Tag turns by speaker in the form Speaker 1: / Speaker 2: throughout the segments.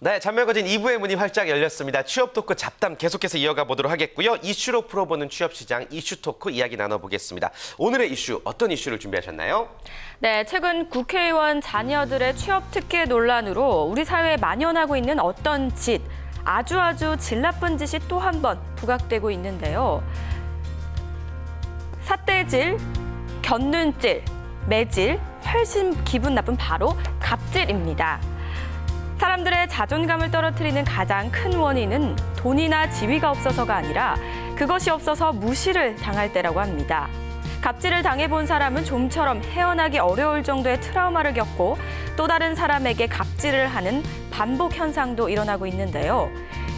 Speaker 1: 네, 잔멸거진 2부의 문이 활짝 열렸습니다. 취업 토크 잡담 계속해서 이어가 보도록 하겠고요. 이슈로 풀어보는 취업시장 이슈 토크 이야기 나눠보겠습니다. 오늘의 이슈, 어떤 이슈를 준비하셨나요?
Speaker 2: 네, 최근 국회의원 자녀들의 취업 특혜 논란으로 우리 사회에 만연하고 있는 어떤 짓, 아주 질 나쁜 짓이 또 한 번 부각되고 있는데요. 삿대질, 곁눈질, 매질, 훨씬 기분 나쁜 바로 갑질입니다. 사람들의 자존감을 떨어뜨리는 가장 큰 원인은 돈이나 지위가 없어서가 아니라 그것이 없어서 무시를 당할 때라고 합니다. 갑질을 당해본 사람은 좀처럼 헤어나기 어려울 정도의 트라우마를 겪고 또 다른 사람에게 갑질을 하는 반복 현상도 일어나고 있는데요.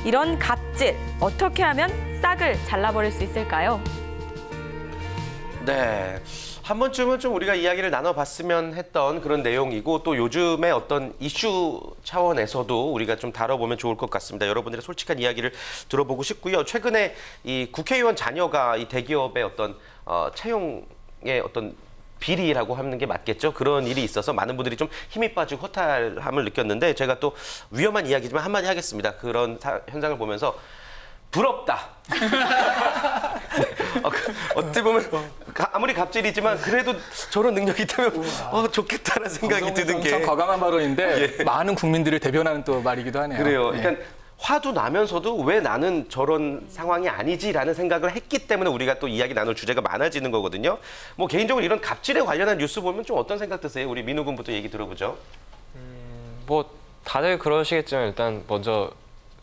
Speaker 2: 이런 갑질, 어떻게 하면 싹을 잘라버릴 수 있을까요?
Speaker 1: 네, 한 번쯤은 좀 우리가 이야기를 나눠봤으면 했던 그런 내용이고 또 요즘의 어떤 이슈 차원에서도 우리가 좀 다뤄보면 좋을 것 같습니다. 여러분들의 솔직한 이야기를 들어보고 싶고요. 최근에 이 국회의원 자녀가 이 대기업의 어떤 채용의 어떤 비리라고 하는 게 맞겠죠. 그런 일이 있어서 많은 분들이 좀 힘이 빠지고 허탈함을 느꼈는데 제가 또 위험한 이야기지만 한마디 하겠습니다. 그런 현상을 보면서 부럽다. 어떻게 보면 아무리 갑질이지만 그래도 저런 능력이 있다면 좋겠다는 생각이 드는 게.
Speaker 3: 참 과감한 발언인데 예. 많은 국민들을 대변하는 또 말이기도 하네요.
Speaker 1: 그래요.
Speaker 3: 예.
Speaker 1: 그러니까 화도 나면서도 왜 나는 저런 상황이 아니지라는 생각을 했기 때문에 우리가 또 이야기 나눌 주제가 많아지는 거거든요. 뭐 개인적으로 이런 갑질에 관련한 뉴스 보면 좀 어떤 생각 드세요? 우리 민우 군부터 얘기 들어보죠.
Speaker 4: 뭐 다들 그러시겠지만 일단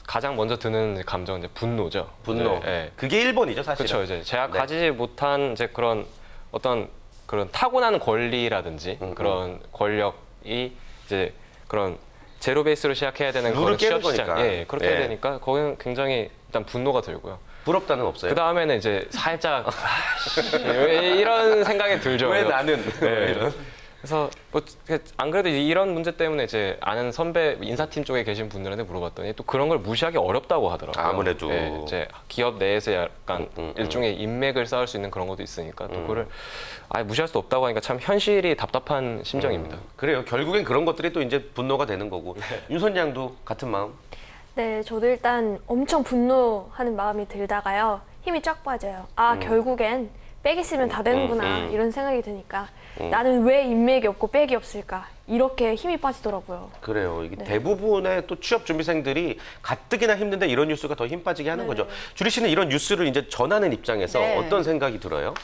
Speaker 4: 가장 먼저 드는 감정은 이제 분노죠.
Speaker 1: 분노.
Speaker 4: 네.
Speaker 1: 그게 1번이죠, 사실은.
Speaker 4: 그렇죠. 이제 제가 가지지 못한 이제 그런 어떤 그런 타고난 권리라든지 그런 권력이 이제 그런 제로 베이스로 시작해야 되는 그런 취업 시장. 예, 그렇게 해야 되니까 거기는 굉장히 일단 분노가 들고요.
Speaker 1: 부럽다는 없어요.
Speaker 4: 그 다음에는 이제 살짝 왜 이런 생각이 들죠.
Speaker 1: 왜 나는
Speaker 4: 네.
Speaker 1: 이런.
Speaker 4: 그래서 뭐 안 그래도 이런 문제 때문에 이제 아는 선배 인사팀 쪽에 계신 분들한테 물어봤더니 또 그런 걸 무시하기 어렵다고 하더라고요.
Speaker 1: 아무래도
Speaker 4: 네, 이제 기업 내에서 약간 일종의 인맥을 쌓을 수 있는 그런 것도 있으니까 또 그거를 아예 무시할 수 없다고 하니까 참 현실이 답답한 심정입니다.
Speaker 1: 그래요. 결국엔 그런 것들이 또 이제 분노가 되는 거고. 윤선 양도 같은 마음.
Speaker 5: 네, 저도 일단 엄청 분노하는 마음이 들다가요. 힘이 쫙 빠져요. 결국엔 백이 쓰면 다 되는구나 이런 생각이 드니까 나는 왜 인맥이 없고 백이 없을까 이렇게 힘이 빠지더라고요.
Speaker 1: 그래요. 이게 대부분의 또 취업 준비생들이 가뜩이나 힘든데 이런 뉴스가 더 힘 빠지게 하는 거죠. 주리 씨는 이런 뉴스를 이제 전하는 입장에서 어떤 생각이 들어요?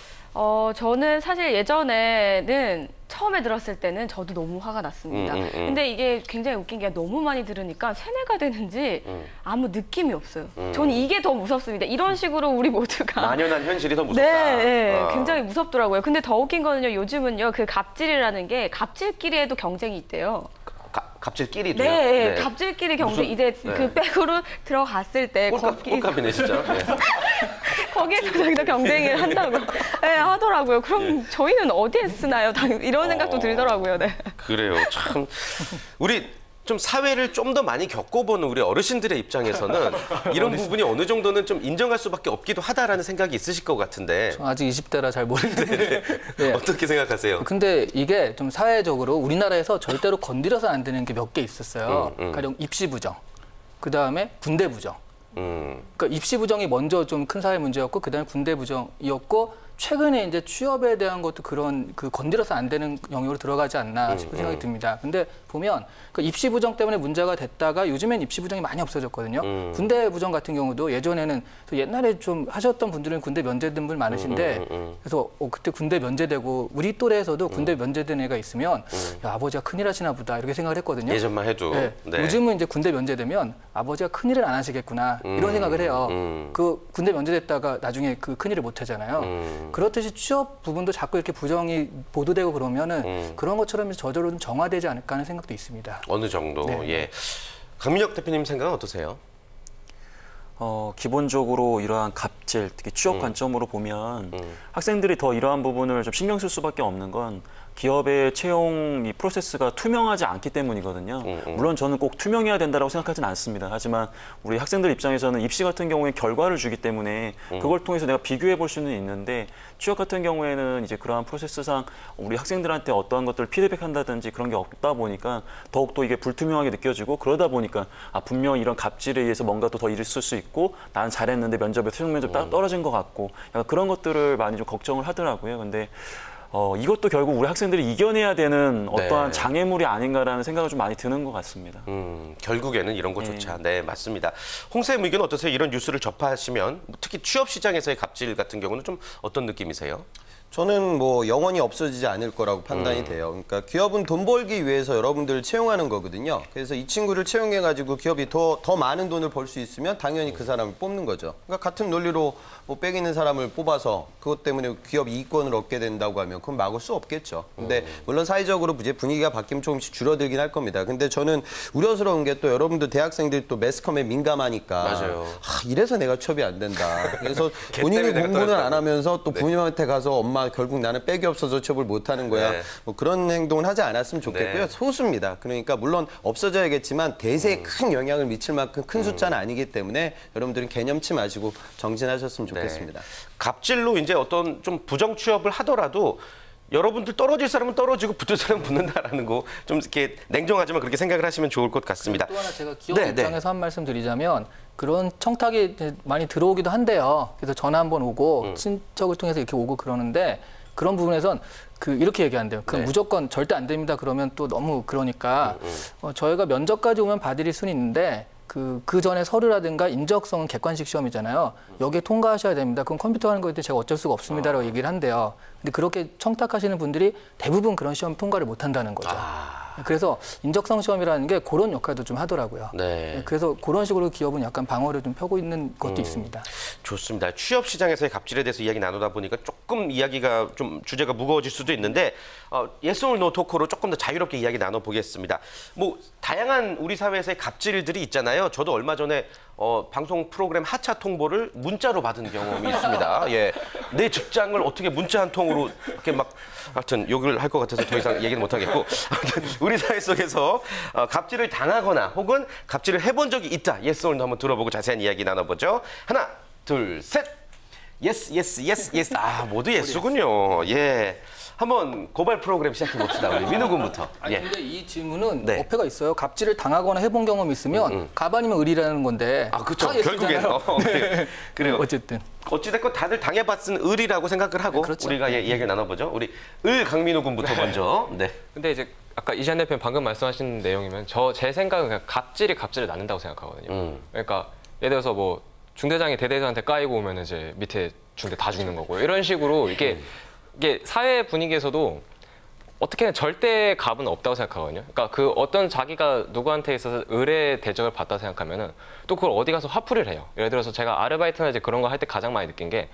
Speaker 2: 저는 사실 예전에는 처음에 들었을 때는 저도 너무 화가 났습니다. 근데 이게 굉장히 웃긴 게 너무 많이 들으니까 세뇌가 되는지 아무 느낌이 없어요. 저는 이게 더 무섭습니다. 이런 식으로 우리 모두가
Speaker 1: 만연한 현실이 더 무섭다.
Speaker 2: 네, 굉장히 무섭더라고요. 근데 더 웃긴 거는요. 요즘은요. 그 갑질이라는 게 갑질끼리에도 경쟁이 있대요.
Speaker 1: 갑질끼리도요?
Speaker 2: 네, 갑질끼리 경쟁. 이제 그 백으로 들어갔을 때
Speaker 1: 꼴값이네 진짜. 네.
Speaker 2: 거기에서 자기도 경쟁을 한다고 하더라고요. 그럼 저희는 어디에 쓰나요? 이런 생각도 들더라고요. 네.
Speaker 1: 그래요. 참 우리 좀 사회를 좀 더 많이 겪어보는 우리 어르신들의 입장에서는 이런 부분이 어느 정도는 좀 인정할 수밖에 없기도 하다라는 생각이 있으실 것 같은데.
Speaker 3: 아직 20대라 잘 모르는데. 네.
Speaker 1: 어떻게 생각하세요?
Speaker 3: 근데 이게 좀 사회적으로 우리나라에서 절대로 건드려서 안 되는 게 몇 개 있었어요. 가령 입시 부정, 그 다음에 군대 부정. 그러니까 입시 부정이 먼저 좀 큰 사회 문제였고 그다음에 군대 부정이었고 최근에 이제 취업에 대한 것도 그런 건드려서 안 되는 영역으로 들어가지 않나 싶은 생각이 듭니다. 근데 보면 그 입시 부정 때문에 문제가 됐다가 요즘엔 입시 부정이 많이 없어졌거든요. 군대 부정 같은 경우도 예전에는 옛날에 좀 하셨던 분들은 군대 면제된 분 많으신데 그래서 그때 군대 면제되고 우리 또래에서도 군대 면제된 애가 있으면 야, 아버지가 큰일 하시나 보다 이렇게 생각을 했거든요.
Speaker 1: 예전만 해도.
Speaker 3: 네. 네. 요즘은 이제 군대 면제되면 아버지가 큰일을 안 하시겠구나 이런 생각을 해요. 그 군대 면제됐다가 나중에 그 큰일을 못 하잖아요. 그렇듯이 취업 부분도 자꾸 이렇게 부정이 보도되고 그러면은 그런 것처럼 저절로 좀 정화되지 않을까 하는 생각도 있습니다.
Speaker 1: 어느 정도.
Speaker 3: 네.
Speaker 1: 예. 강민혁 대표님 생각은 어떠세요?
Speaker 6: 기본적으로 이러한 갑질, 특히 취업 관점으로 보면 학생들이 더 이러한 부분을 좀 신경 쓸 수밖에 없는 건 기업의 채용 이 프로세스가 투명하지 않기 때문이거든요. 물론 저는 꼭 투명해야 된다고 생각하지는 않습니다. 하지만 우리 학생들 입장에서는 입시 같은 경우에 결과를 주기 때문에 그걸 통해서 내가 비교해 볼 수는 있는데 취업 같은 경우에는 이제 그러한 프로세스상 우리 학생들한테 어떠한 것들을 피드백한다든지 그런 게 없다 보니까 더욱더 이게 불투명하게 느껴지고 그러다 보니까 분명 이런 갑질에 의해서 뭔가 더 일을 쓸 수 있고 나는 잘했는데 면접에 최종 면접 딱 떨어진 것 같고 약간 그런 것들을 많이 좀 걱정을 하더라고요. 근데 이것도 결국 우리 학생들이 이겨내야 되는 어떠한 장애물이 아닌가라는 생각을 좀 많이 드는 것 같습니다.
Speaker 1: 결국에는 이런 것조차. 네, 맞습니다. 홍쌤 의견 어떠세요? 이런 뉴스를 접하시면 특히 취업 시장에서의 갑질 같은 경우는 좀 어떤 느낌이세요?
Speaker 7: 저는 뭐 영원히 없어지지 않을 거라고 판단이 돼요. 그러니까 기업은 돈 벌기 위해서 여러분들을 채용하는 거거든요. 그래서 이 친구를 채용해가지고 기업이 더 많은 돈을 벌 수 있으면 당연히 그 사람을 뽑는 거죠. 그러니까 같은 논리로 뭐 빽 있는 사람을 뽑아서 그것 때문에 기업 이익권을 얻게 된다고 하면 그건 막을 수 없겠죠. 근데 물론 사회적으로 이제 분위기가 바뀌면 조금씩 줄어들긴 할 겁니다. 근데 저는 우려스러운 게 또 여러분들 대학생들이 또 매스컴에 민감하니까
Speaker 1: 맞아요.
Speaker 7: 이래서 내가 취업이 안 된다. 그래서 본인이 공부는 안 하면서 또 부모님한테 가서 엄마 결국 나는 빽이 없어서 취업을 못 하는 거야. 뭐 그런 행동을 하지 않았으면 좋겠고요. 소수입니다. 그러니까 물론 없어져야겠지만 대세에 큰 영향을 미칠 만큼 큰 숫자는 아니기 때문에 여러분들은 개념치 마시고 정진하셨으면 좋겠습니다.
Speaker 1: 갑질로 이제 어떤 좀 부정 취업을 하더라도 여러분들 떨어질 사람은 떨어지고 붙을 사람은 붙는다라는 거 좀 이렇게 냉정하지만 그렇게 생각을 하시면 좋을 것 같습니다.
Speaker 3: 또 하나 제가 기업 입장에서 한 말씀 드리자면 그런 청탁이 많이 들어오기도 한데요. 그래서 전화 한번 오고 친척을 통해서 이렇게 오고 그러는데 그런 부분에선 이렇게 얘기한대요. 그건 무조건 절대 안 됩니다. 그러면 또 너무 그러니까 저희가 면접까지 오면 봐드릴 수는 있는데 그 전에 서류라든가 인적성은 객관식 시험이잖아요. 여기에 통과하셔야 됩니다. 그건 컴퓨터 하는 거에 대해 제가 어쩔 수가 없습니다라고 얘기를 한대요. 근데 그렇게 청탁하시는 분들이 대부분 그런 시험 통과를 못 한다는 거죠. 그래서 인적성 시험이라는 게 그런 역할도 좀 하더라고요. 그래서 그런 식으로 기업은 약간 방어를 좀 펴고 있는 것도 있습니다.
Speaker 1: 좋습니다. 취업 시장에서의 갑질에 대해서 이야기 나누다 보니까 조금 이야기가 좀 주제가 무거워질 수도 있는데 yes or no 토크로 조금 더 자유롭게 이야기 나눠보겠습니다. 뭐 다양한 우리 사회에서의 갑질들이 있잖아요. 저도 얼마 전에 방송 프로그램 하차 통보를 문자로 받은 경험이 있습니다. 예, 내 직장을 어떻게 문자 한 통으로 이렇게 막 하여튼 욕을 할 것 같아서 더 이상 얘기는 못 하겠고 우리 사회 속에서 갑질을 당하거나 혹은 갑질을 해본 적이 있다. yes or no 한번 들어보고 자세한 이야기 나눠보죠. 하나, 둘, 셋. yes, yes, yes, yes. 모두 예스군요. 예. 한번 고발 프로그램 시작해 봅시다. 우리 민우 군부터.
Speaker 3: 근데 이 질문은 어폐가 있어요. 갑질을 당하거나 해본 경험이 있으면 가반이면 을이라는 건데.
Speaker 1: 그렇죠. 결국엔. 그래요.
Speaker 3: 어쨌든.
Speaker 1: 어찌됐건 다들 당해봤은 을이라고 생각을 하고 우리가 얘기를 나눠보죠. 우리 을 강민우 군부터 먼저. 네.
Speaker 4: 근데 이제 아까 이시안 대표님 방금 말씀하신 내용이면 제 생각은 그냥 갑질을 낳는다고 생각하거든요. 그러니까 예를 들어서 뭐 중대장이 대대장한테 까이고 오면 이제 밑에 중대 다 죽는 거고 이런 식으로 이게 사회 분위기에서도 어떻게든 절대 갑은 없다고 생각하거든요. 그러니까 그 어떤 자기가 누구한테 있어서 의뢰 대접을 받다 생각하면은 또 그걸 어디 가서 화풀이를 해요. 예를 들어서 제가 아르바이트나 이제 그런 거 할 때 가장 많이 느낀 게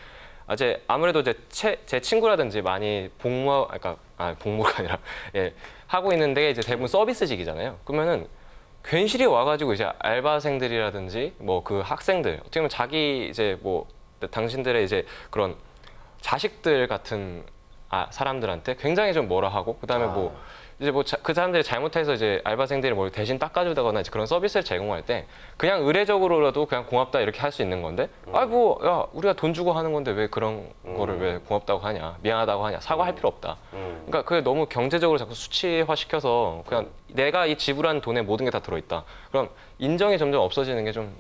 Speaker 4: 이제 아무래도 이제 제 친구라든지 많이 복무가 아니라 하고 있는데 이제 대부분 서비스직이잖아요. 그러면은 괜시리 와가지고 이제 알바생들이라든지 뭐 그 학생들 어떻게 보면 자기 이제 뭐 당신들의 이제 그런 자식들 같은 사람들한테 굉장히 좀 뭐라 하고 그다음에 뭐 이제 뭐 그 사람들이 잘못해서 이제 알바생들이 뭐 대신 닦아주다거나 이제 그런 서비스를 제공할 때 그냥 의례적으로라도 그냥 고맙다 이렇게 할 수 있는 건데 야 우리가 돈 주고 하는 건데 왜 그런 거를 왜 고맙다고 하냐 미안하다고 하냐 사과할 필요 없다. 그러니까 그게 너무 경제적으로 자꾸 수치화 시켜서 그냥 내가 이 지불한 돈에 모든 게 다 들어있다. 그럼 인정이 점점 없어지는 게 좀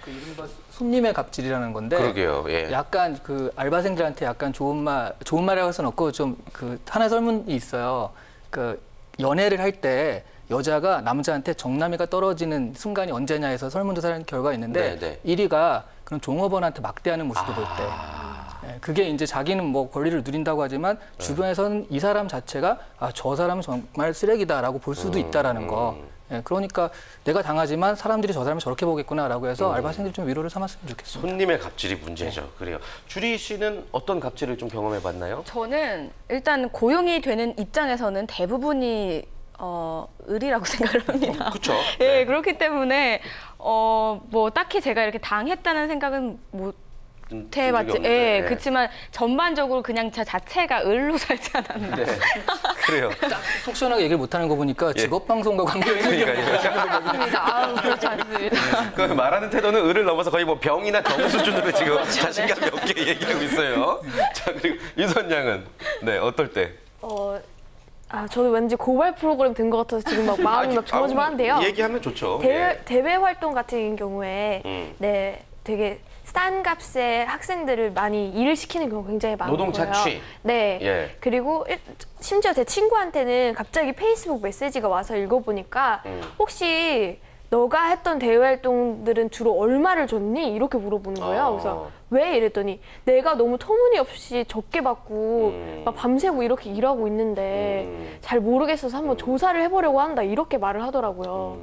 Speaker 3: 그 이른바 손님의 갑질이라는 건데
Speaker 1: 그러게요.
Speaker 3: 약간 그 알바생들한테 약간 좋은 말이라고 할 수는 없고 좀 그 하나의 설문이 있어요. 그 연애를 할 때 여자가 남자한테 정남이가 떨어지는 순간이 언제냐 해서 설문조사한 결과가 있는데 1위가 그런 종업원한테 막대하는 모습을 볼 때. 그게 이제 자기는 뭐 권리를 누린다고 하지만 주변에서는 이 사람 자체가 저 사람은 정말 쓰레기다라고 볼 수도 있다라는 거. 그러니까 내가 당하지만 사람들이 저 사람을 저렇게 보겠구나라고 해서 알바생들이 좀 위로를 삼았으면 좋겠습니다.
Speaker 1: 손님의 갑질이 문제죠. 그래요. 주리 씨는 어떤 갑질을 좀 경험해봤나요?
Speaker 2: 저는 일단 고용이 되는 입장에서는 대부분이 을이라고 생각을 합니다.
Speaker 1: 그렇죠.
Speaker 2: 예, 그렇기 때문에 뭐 딱히 제가 이렇게 당했다는 생각은 못 대맞죠. 예, 네. 그렇지만 전반적으로 그냥 자체가 을로 살지 않았나.
Speaker 1: 네. 그래요.
Speaker 3: 속 시원하게 얘기를 못하는 거 보니까 직업 방송과 관계 있는 게
Speaker 2: 아닙니다. 그렇지 않습니다.
Speaker 1: 그 말하는 태도는 을을 넘어서 거의 뭐 병이나 정 수준으로 지금 자신감 없게 얘기하고 있어요. 자, 그리고 유선 양은 네, 어떨 때?
Speaker 5: 저도 왠지 고발 프로그램 된 것 같아서 지금 막 마음이 막 조마조마한데요.
Speaker 1: 얘기하면 좋죠.
Speaker 5: 대외 활동 같은 경우에 네, 되게 싼 값에 학생들을 많이 일을 시키는 경우가 굉장히 많고요.
Speaker 1: 노동 착취.
Speaker 5: 네.
Speaker 1: 예.
Speaker 5: 그리고 심지어 제 친구한테는 갑자기 페이스북 메시지가 와서 읽어보니까 혹시 너가 했던 대외 활동들은 주로 얼마를 줬니? 이렇게 물어보는 거예요. 그래서 왜? 이랬더니 내가 너무 터무니없이 적게 받고 막 밤새고 이렇게 일하고 있는데 잘 모르겠어서 한번 조사를 해보려고 한다. 이렇게 말을 하더라고요.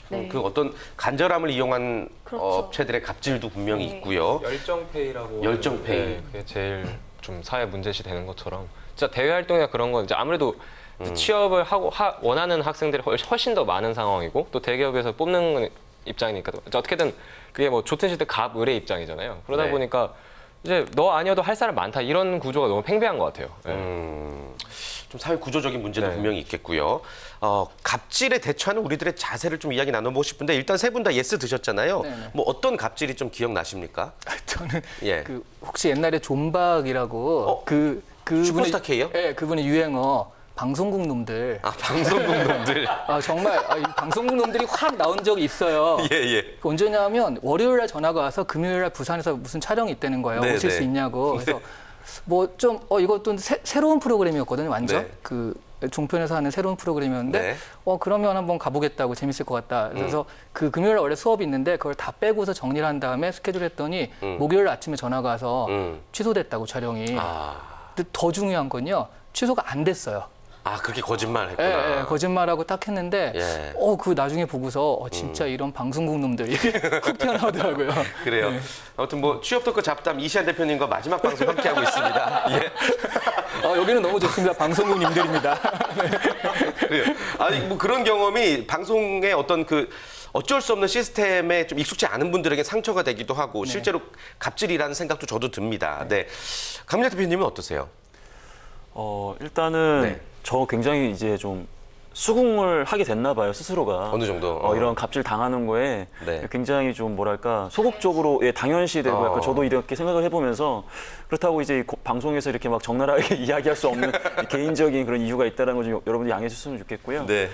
Speaker 5: 네.
Speaker 1: 그 어떤 간절함을 이용한
Speaker 5: 그렇죠.
Speaker 1: 업체들의 갑질도 분명히 있고요.
Speaker 4: 열정페이라고
Speaker 1: 열정페이.
Speaker 4: 네, 그게 제일 좀 사회 문제시 되는 것처럼 진짜 대외 활동이나 그런 건 이제 아무래도 취업을 하고 원하는 학생들이 훨씬 더 많은 상황이고 또 대기업에서 뽑는 입장이니까 어떻게든 그게 뭐 좋든 싫든 갑을의 입장이잖아요. 그러다
Speaker 1: 네.
Speaker 4: 보니까 이제 너 아니어도 할 사람 많다 이런 구조가 너무 팽배한 것 같아요. 네.
Speaker 1: 좀 사회 구조적인 문제도
Speaker 4: 네.
Speaker 1: 분명히 있겠고요. 갑질에 대처하는 우리들의 자세를 좀 이야기 나눠보고 싶은데 일단 세 분 다 예스 드셨잖아요.
Speaker 3: 네네.
Speaker 1: 뭐 어떤 갑질이 좀 기억나십니까?
Speaker 3: 저는
Speaker 1: 예.
Speaker 3: 그 혹시 옛날에 존박이라고 그
Speaker 1: 슈퍼스타 K요?
Speaker 3: 네, 그분의 유행어 방송국 놈들.
Speaker 1: 방송국 놈들.
Speaker 3: 정말 이 방송국 놈들이 확 나온 적이 있어요.
Speaker 1: 예.
Speaker 3: 언제냐면 월요일 날 전화가 와서 금요일 날 부산에서 무슨 촬영이 있다는 거예요.
Speaker 1: 네,
Speaker 3: 오실
Speaker 1: 네.
Speaker 3: 수 있냐고. 그래서 뭐 좀 이것도 새로운 프로그램이었거든요. 완전
Speaker 1: 네.
Speaker 3: 그 종편에서 하는 새로운 프로그램이었는데
Speaker 1: 네.
Speaker 3: 그러면 한번 가보겠다고 재밌을 것 같다. 그래서 그 금요일 날 원래 수업이 있는데 그걸 다 빼고서 정리를 한 다음에 스케줄 했더니 목요일 아침에 전화가 와서 취소됐다고 촬영이. 근데 더 중요한 건요. 취소가 안 됐어요.
Speaker 1: 그렇게 거짓말 했구나.
Speaker 3: 예, 거짓말하고 딱 했는데,
Speaker 1: 예.
Speaker 3: 그 나중에 보고서 진짜 이런 방송국 놈들이 훅 튀어나오더라고요.
Speaker 1: 그래요.
Speaker 3: 네.
Speaker 1: 아무튼 뭐 취업 덕후 잡담 이시안 대표님과 마지막 방송 함께하고 있습니다. 예.
Speaker 3: 여기는 너무 좋습니다. 방송국님들입니다.
Speaker 1: 그래요. 아니 뭐 그런 경험이 방송의 어떤 그 어쩔 수 없는 시스템에 좀 익숙지 않은 분들에게 상처가 되기도 하고 실제로 갑질이라는 생각도 저도 듭니다. 네. 강민재 대표님은 어떠세요?
Speaker 6: 일단은
Speaker 1: 네.
Speaker 6: 저 굉장히 이제 좀 수긍을 하게 됐나 봐요, 스스로가.
Speaker 1: 어느 정도?
Speaker 6: 이런 갑질 당하는 거에
Speaker 1: 네.
Speaker 6: 굉장히 좀 뭐랄까 소극적으로 당연시되고 약간 저도 이렇게 생각을 해보면서 그렇다고 이제 방송에서 이렇게 막 적나라하게 이야기할 수 없는 개인적인 그런 이유가 있다는 걸 좀 여러분들 양해해 주셨으면 좋겠고요.
Speaker 1: 네.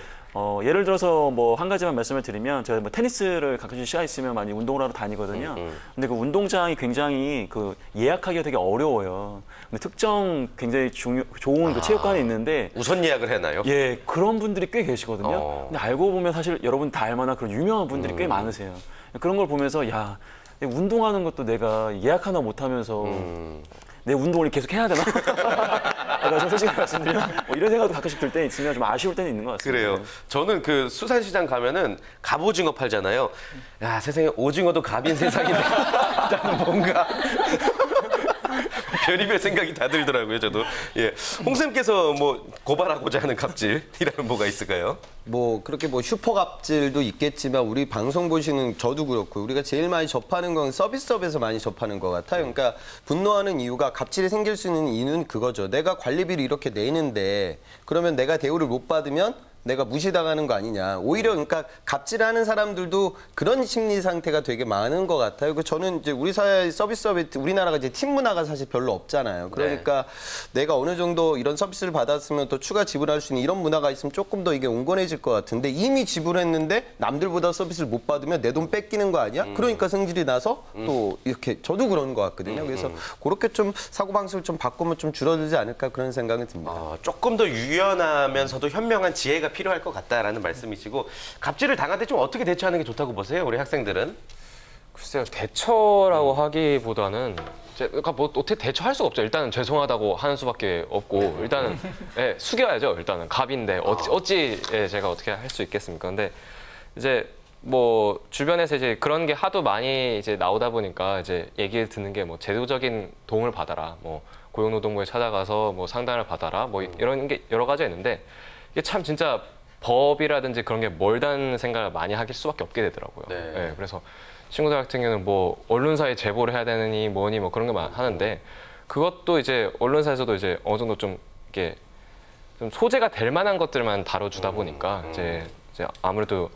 Speaker 6: 예를 들어서 뭐 한 가지만 말씀을 드리면 제가 뭐 테니스를 가끔씩 시간 있으면 많이 운동을 하러 다니거든요. 근데 그 운동장이 굉장히 그 예약하기가 되게 어려워요. 근데 특정 굉장히 좋은 그 체육관이 있는데
Speaker 1: 우선 예약을 해놔요?
Speaker 6: 예, 그런 분들이 꽤 계시거든요. 근데 알고 보면 사실 여러분 다 알만한 그런 유명한 분들이 꽤 많으세요. 그런 걸 보면서 야, 운동하는 것도 내가 예약 하나 못 하면서 내 운동을 계속 해야 되나? 좀 솔직히 말씀드리면 이런 생각도 가끔씩 들 때 있으면 좀 아쉬울 때는 있는 것 같습니다.
Speaker 1: 그래요. 저는 그 수산시장 가면은 갑오징어 팔잖아요. 야, 세상에 오징어도 갑인 세상이다. 뭔가 별의별 생각이 다 들더라고요, 저도. 예. 홍쌤께서 뭐 고발하고자 하는 갑질이라면 뭐가 있을까요?
Speaker 7: 뭐 그렇게 뭐 슈퍼 갑질도 있겠지만 우리 방송 보시는 저도 그렇고 우리가 제일 많이 접하는 건 서비스업에서 많이 접하는 것 같아요. 그러니까 분노하는 이유가 갑질이 생길 수 있는 이유는 그거죠. 내가 관리비를 이렇게 내는데 그러면 내가 대우를 못 받으면 내가 무시당하는 거 아니냐. 오히려 그러니까 갑질하는 사람들도 그런 심리 상태가 되게 많은 것 같아요. 저는 이제 우리 사회 서비스업에 우리나라가 이제 팀 문화가 사실 별로 없잖아요. 그러니까 내가 어느 정도 이런 서비스를 받았으면 또 추가 지불할 수 있는 이런 문화가 있으면 조금 더 이게 온건해질 것 같은데 이미 지불했는데 남들보다 서비스를 못 받으면 내 돈 뺏기는 거 아니야? 그러니까 성질이 나서 또 이렇게 저도 그런 것 같거든요. 그래서 그렇게 좀 사고방식을 좀 바꾸면 좀 줄어들지 않을까 그런 생각이 듭니다.
Speaker 1: 조금 더 유연하면서도 현명한 지혜가 필요할 것 같다라는 말씀이시고 갑질을 당할 때 좀 어떻게 대처하는 게 좋다고 보세요? 우리 학생들은?
Speaker 4: 글쎄요, 대처라고 하기보다는 그러니까 뭐 어떻게 대처할 수가 없죠. 일단은 죄송하다고 하는 수밖에 없고 일단은 숙여야죠. 일단은 갑인데 어찌 제가 어떻게 할 수 있겠습니까? 근데 이제 뭐 주변에서 이제 그런 게 하도 많이 이제 나오다 보니까 이제 얘기를 듣는 게 뭐 제도적인 도움을 받아라, 뭐 고용노동부에 찾아가서 뭐 상담을 받아라, 뭐 이런 게 여러 가지가 있는데 이게 참 진짜 법이라든지 그런 게 멀다는 생각을 많이 하길 수밖에 없게 되더라고요.
Speaker 1: 네.
Speaker 4: 그래서 친구들 같은 경우는 뭐 언론사에 제보를 해야 되느니 뭐니 뭐 그런 거 하는데 그것도 이제 언론사에서도 이제 어느 정도 좀 이렇게 좀 소재가 될 만한 것들만 다뤄주다 보니까 이제 아무래도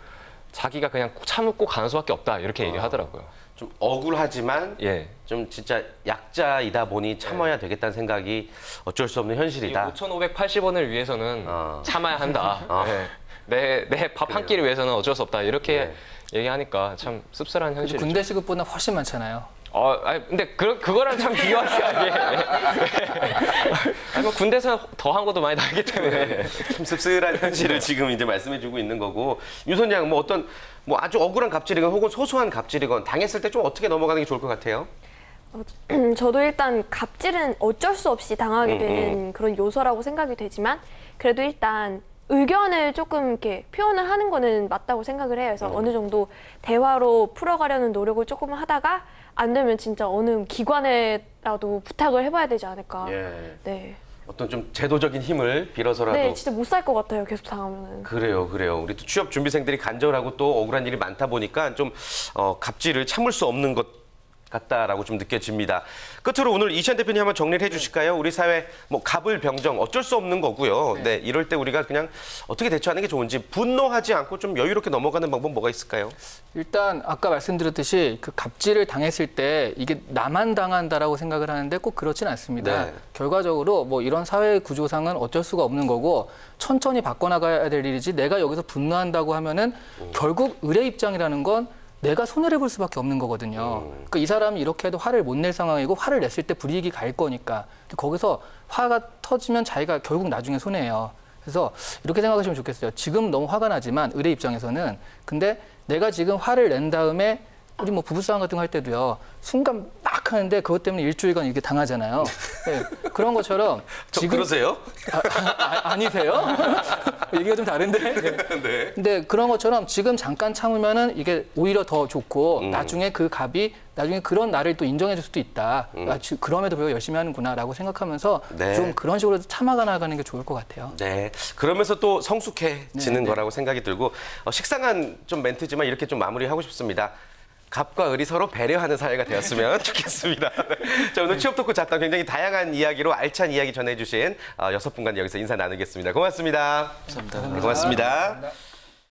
Speaker 4: 자기가 그냥 참고 가는 수밖에 없다 이렇게 얘기하더라고요.
Speaker 1: 좀 억울하지만
Speaker 4: 예.
Speaker 1: 좀 진짜 약자이다 보니 참아야 되겠다는 어쩔 수 없는 현실이다.
Speaker 4: 5,580원을 위해서는 참아야 한다. 내 밥 한 끼를 위해서는 어쩔 수 없다. 이렇게 얘기하니까 참 씁쓸한 현실이죠.
Speaker 3: 군대 시급보다 훨씬 많잖아요.
Speaker 4: 근데 그거랑 참 비교하기가 이게. 아니, 뭐 군대에서 더 한 것도 많이 나기 때문에.
Speaker 1: 참 씁쓸한 현실을 지금 이제 말씀해주고 있는 거고. 유선양, 뭐 어떤 뭐 아주 억울한 갑질이건 혹은 소소한 갑질이건 당했을 때 좀 어떻게 넘어가는 게 좋을 것 같아요?
Speaker 5: 저도 일단 갑질은 어쩔 수 없이 당하게 되는 그런 요소라고 생각이 되지만 그래도 일단 의견을 조금 이렇게 표현을 하는 거는 맞다고 생각을 해요. 그래서 어느 정도 대화로 풀어가려는 노력을 조금 하다가 안 되면 진짜 어느 기관에라도 부탁을 해봐야 되지 않을까.
Speaker 1: 예.
Speaker 5: 네.
Speaker 1: 어떤 좀 제도적인 힘을 빌어서라도.
Speaker 5: 네, 진짜 못 살 것 같아요. 계속 당하면은.
Speaker 1: 그래요. 우리 또 취업 준비생들이 간절하고 또 억울한 일이 많다 보니까 좀 갑질을 참을 수 없는 것 같다라고 좀 느껴집니다. 끝으로 오늘 이시안 대표님 한번 정리를 해주실까요? 우리 사회 뭐 갑을 병정 어쩔 수 없는 거고요. 네, 이럴 때 우리가 그냥 어떻게 대처하는 게 좋은지 분노하지 않고 좀 여유롭게 넘어가는 방법 뭐가 있을까요?
Speaker 3: 일단 아까 말씀드렸듯이 그 갑질을 당했을 때 이게 나만 당한다라고 생각을 하는데 꼭 그렇진 않습니다.
Speaker 1: 네.
Speaker 3: 결과적으로 뭐 이런 사회 구조상은 어쩔 수가 없는 거고 천천히 바꿔나가야 될 일이지 내가 여기서 분노한다고 하면은 결국 의뢰 입장이라는 건 내가 손해를 볼 수밖에 없는 거거든요. 그러니까 이 사람이 이렇게 해도 화를 못 낼 상황이고 화를 냈을 때 불이익이 갈 거니까 거기서 화가 터지면 자기가 결국 나중에 손해예요. 그래서 이렇게 생각하시면 좋겠어요. 지금 너무 화가 나지만 의뢰 입장에서는 근데 내가 지금 화를 낸 다음에 우리 뭐 부부싸움 같은 거 할 때도요. 순간 막 하는데 그것 때문에 일주일간 이렇게 당하잖아요. 네, 그런 것처럼
Speaker 1: 지금 그러세요?
Speaker 3: 아니세요? 얘기가 좀 다른데.
Speaker 1: 네.
Speaker 3: 근데 그런 것처럼 지금 잠깐 참으면은 이게 오히려 더 좋고 나중에 그 갑이 나중에 그런 나를 또 인정해 줄 수도 있다. 그럼에도 불구하고 열심히 하는구나라고 생각하면서
Speaker 1: 네.
Speaker 3: 좀 그런 식으로 참아가 나가는 게 좋을 것 같아요.
Speaker 1: 네. 그러면서 또 성숙해지는
Speaker 3: 네.
Speaker 1: 거라고 생각이 들고 식상한 좀 멘트지만 이렇게 좀 마무리하고 싶습니다. 갑과 을이 서로 배려하는 사회가 되었으면 좋겠습니다. 자, 오늘 취업 토크 잡담 굉장히 다양한 이야기로 알찬 이야기 전해주신 6분간 여기서 인사 나누겠습니다. 고맙습니다.
Speaker 6: 감사합니다.
Speaker 1: 고맙습니다.